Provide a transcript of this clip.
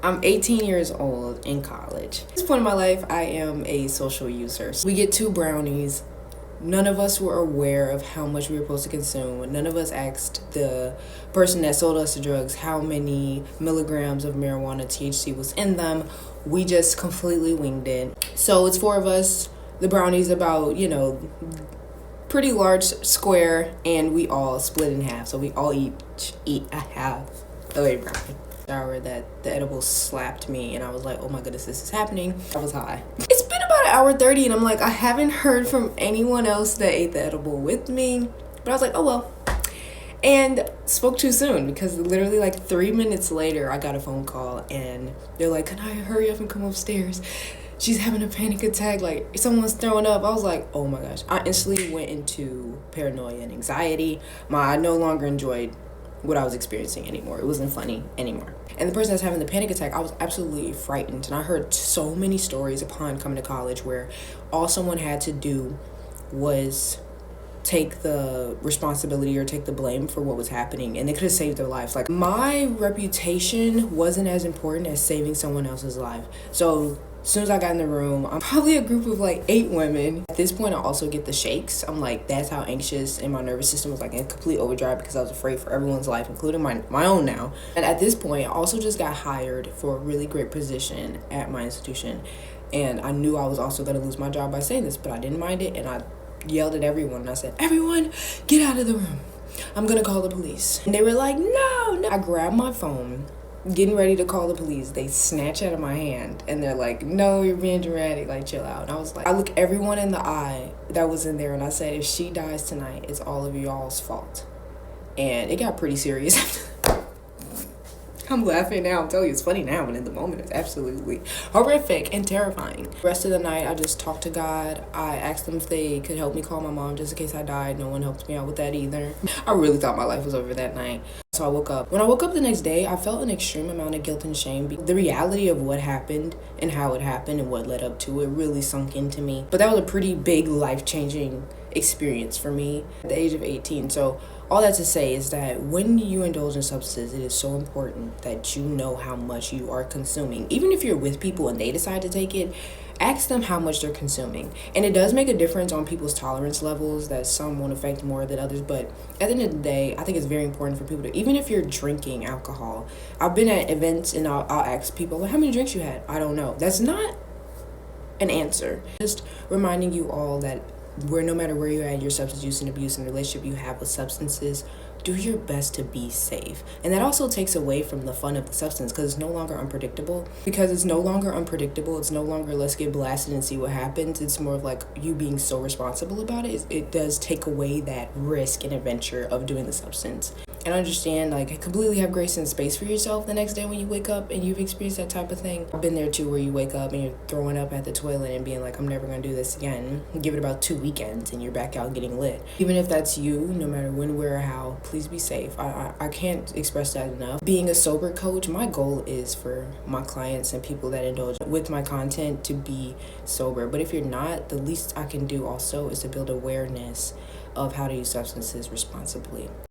I'm 18 years old in college. At this point in my life, I am a social user. We get 2 brownies. None of us were aware of how much we were supposed to consume. None of us asked the person that sold us the drugs how many milligrams of marijuana THC was in them. We just completely winged it. So it's 4 of us. The brownie's about, pretty large square, and we all split in half. So we all eat a half of a brownie. That the edible slapped me, and I was like, oh my goodness, this is happening. I was high. It's been about 1:30, and I'm like, I haven't heard from anyone else that ate the edible with me, but I was like, oh well. And spoke too soon, because literally like 3 minutes later I got a phone call, and they're like, can I hurry up and come upstairs? She's having a panic attack, like someone's throwing up. I was like, oh my gosh. I instantly went into paranoia and anxiety. I no longer enjoyed what I was experiencing anymore. It wasn't funny anymore. And the person that's having the panic attack, I was absolutely frightened. And I heard so many stories upon coming to college where all someone had to do was take the responsibility or take the blame for what was happening, and it could have saved their lives. Like, my reputation wasn't as important as saving someone else's life. So as soon as I got in the room, I'm probably a group of like 8 women. At this point, I also get the shakes. I'm like, that's how anxious, and my nervous system was like in complete overdrive because I was afraid for everyone's life, including my own now. And at this point, I also just got hired for a really great position at my institution. And I knew I was also going to lose my job by saying this, but I didn't mind it, and I yelled at everyone, and I said, everyone, get out of the room. I'm going to call the police. And they were like, no. I grabbed my phone, getting ready to call the police. They snatch out of my hand, and they're like, no, you're being dramatic, like chill out. And I was like, I look everyone in the eye that was in there, and I said, if she dies tonight, it's all of y'all's fault. And it got pretty serious. I'm laughing now. I'm telling you, it's funny now, but in the moment, it's absolutely horrific and terrifying. The rest of the night, I just talked to God. I asked them if they could help me call my mom just in case I died. No one helped me out with that either. I really thought my life was over that night. So I woke up. When I woke up the next day, I felt an extreme amount of guilt and shame. The reality of what happened and how it happened and what led up to it really sunk into me. But that was a pretty big life-changing experience for me at the age of 18. So all that to say is that when you indulge in substances, it is so important that you know how much you are consuming. Even if you're with people and they decide to take it, ask them how much they're consuming. And it does make a difference on people's tolerance levels, that some won't affect more than others. But at the end of the day, I think it's very important for people to, even if you're drinking alcohol, I've been at events and I'll ask people, like, how many drinks you had? I don't know. That's not an answer. Just reminding you all that no matter where you're at, your substance use and abuse and relationship you have with substances, do your best to be safe. And that also takes away from the fun of the substance, because it's no longer unpredictable. It's no longer let's get blasted and see what happens. It's more of like you being so responsible about it. It does take away that risk and adventure of doing the substance. And understand, like, completely have grace and space for yourself the next day when you wake up and you've experienced that type of thing. I've been there too, where you wake up and you're throwing up at the toilet and being like, I'm never gonna do this again. Give it about 2 weekends and you're back out getting lit. Even if that's you, no matter when, where, or how, please be safe. I can't express that enough. Being a sober coach, my goal is for my clients and people that indulge with my content to be sober. But if you're not, the least I can do also is to build awareness of how to use substances responsibly.